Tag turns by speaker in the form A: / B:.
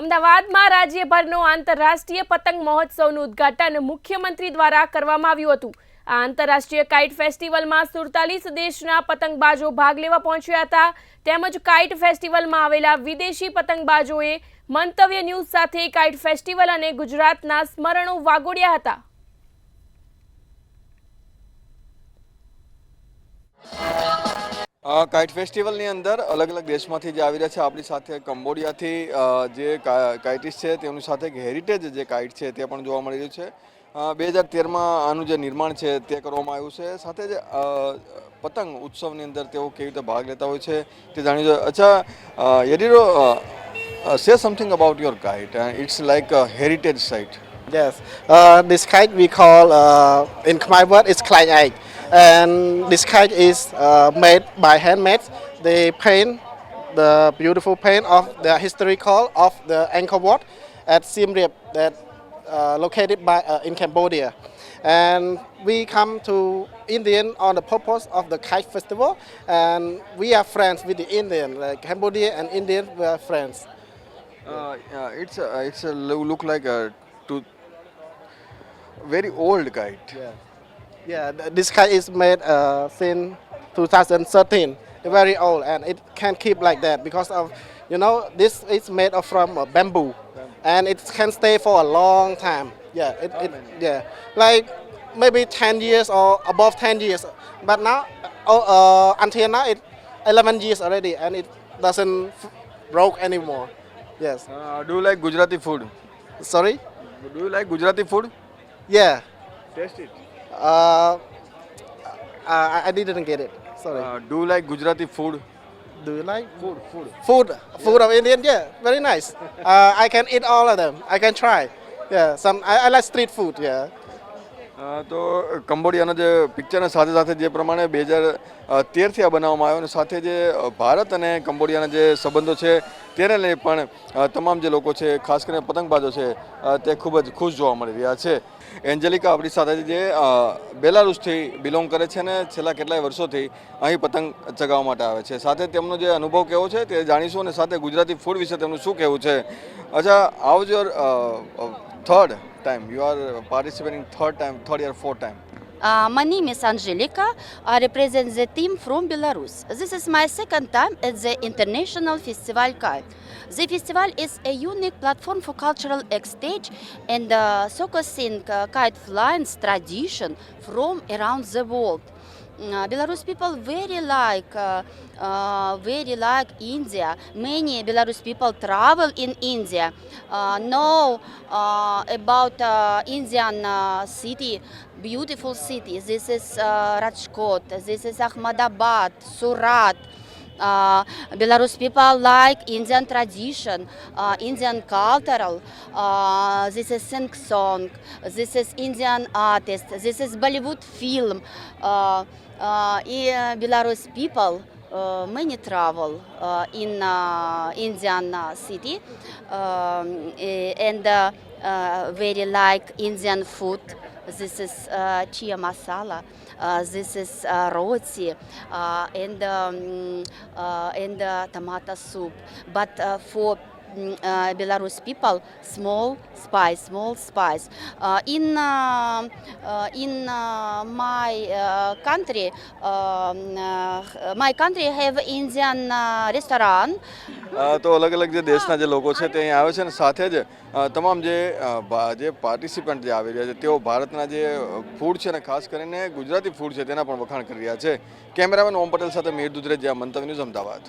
A: અમદાવાદમાં રાજ્યભરનો આંતરરાષ્ટ્રીય પતંગ મહોત્સવનું ઉદ્ઘાટન મુખ્યમંત્રી દ્વારા કરવામાં આવ્યું હતું। આ આંતરરાષ્ટ્રીય કાઇટ ફેસ્ટિવલમાં 47 દેશના પતંગબાજો ભાગ લેવા પહોંચ્યા હતા। તેમજ કાઇટ ફેસ્ટિવલમાં આવેલા વિદેશી પતંગબાજોએ મંતવ્ય ન્યૂઝ સાથે કાઇટ ફેસ્ટિવલ અને ગુજરાતના સ્મરણો વાગોડ્યા હતા।
B: કાઇટ ફેસ્ટિવલની અંદર અલગ અલગ દેશમાંથી જે આવી રહ્યા છે। આપણી સાથે કંબોડિયાથી જે કાઇટિસ્ટ છે તેમની સાથે એક હેરિટેજ જે કાઇટ છે તે પણ જોવા મળી રહ્યું છે। 2013માં આનું જે નિર્માણ છે તે કરવામાં આવ્યું છે। સાથે જ પતંગ ઉત્સવની અંદર તેઓ કેવી રીતે ભાગ લેતા હોય છે તે જાણી જોઈએ। અચ્છા યદિરો say something about your kite. It's like a heritage site.
C: Yes, this kite we call in Khmer word it's Klein Egg, and this kite is made by handmade. They paint the beautiful paint of the historical of the Angkor Wat at Siem Reap that located by in Cambodia, and we come to Indian on the purpose of the kite festival, and we are friends with the Indian, like Cambodia and Indian we are friends.
B: It's a look like a very old kite.
C: Yeah, this kite is made since 2013. Very old, and it can keep like that because of this is made of from bamboo, and it can stay for a long time. Yeah, like maybe 10 years or above 10 years. But now, until now, it 11 years already, and it doesn't broke anymore. Yes.
B: Do you like Gujarati food?
C: Sorry?
B: Do you like Gujarati food?
C: Yeah.
B: Taste it.
C: I didn't get it. Sorry.
B: Do you like Gujarati food?
C: Do you like
B: Food.
C: food of Indian? Yeah, very nice. I can eat all of them. I can try. Yeah, I like street food. Yeah.
B: તો કંબોડિયાના જે પિક્ચરના સાથે સાથે જે પ્રમાણે 2013થી આ બનાવવામાં આવ્યો અને સાથે જે ભારત અને કંબોડિયાના જે સંબંધો છે તેને લઈને પણ તમામ જે લોકો છે ખાસ કરીને પતંગબાજો છે તે ખૂબ જ ખુશ જોવા મળી રહ્યા છે। એન્જેલિકા આપણી સાથે જે બેલારુસથી બિલોંગ કરે છે અને છેલ્લા કેટલાય વર્ષોથી અહીં પતંગ ચગાવવા માટે આવે છે। સાથે તેમનો જે અનુભવ કેવો છે તે જાણીશું અને સાથે ગુજરાતી ફૂડ વિશે તેમનું શું કહેવું છે। અચ્છા, how your third time you are participating, third year, fourth time?
D: My name is Angelica. I represent the team from Belarus. This is my second time at the International Festival Kite. The festival is a unique platform for cultural exchange and focusing kite flying tradition from around the world. Belarus people very like India. Many Belarus people travel in India, know about Indian city, beautiful city. This is Rajkot, this is Ahmedabad, Surat. Belarus people like Indian tradition, Indian cultural. This is sing song. This is Indian artist. This is Bollywood film. Belarus people many travel in Indian city and very like Indian food. This is chia masala. This is roti and tomato soup. But for Belarus people, small spice. In my country have Indian restaurant.
B: તો અલગ અલગ જે દેશના જે લોકો છે તે અહીં આવે છે અને સાથે જ તમામ જે પાર્ટિસિપન્ટ જે આવી રહ્યા છે તેઓ ભારતના જે ફૂડ છે અને ખાસ કરીને ગુજરાતી ફૂડ છે તેના પણ વખાણ કરી રહ્યા છે। કેમેરામેન ઓમ પટેલ સાથે મીર દુધરેજ, મંતવ્ય ન્યૂઝ, અમદાવાદ।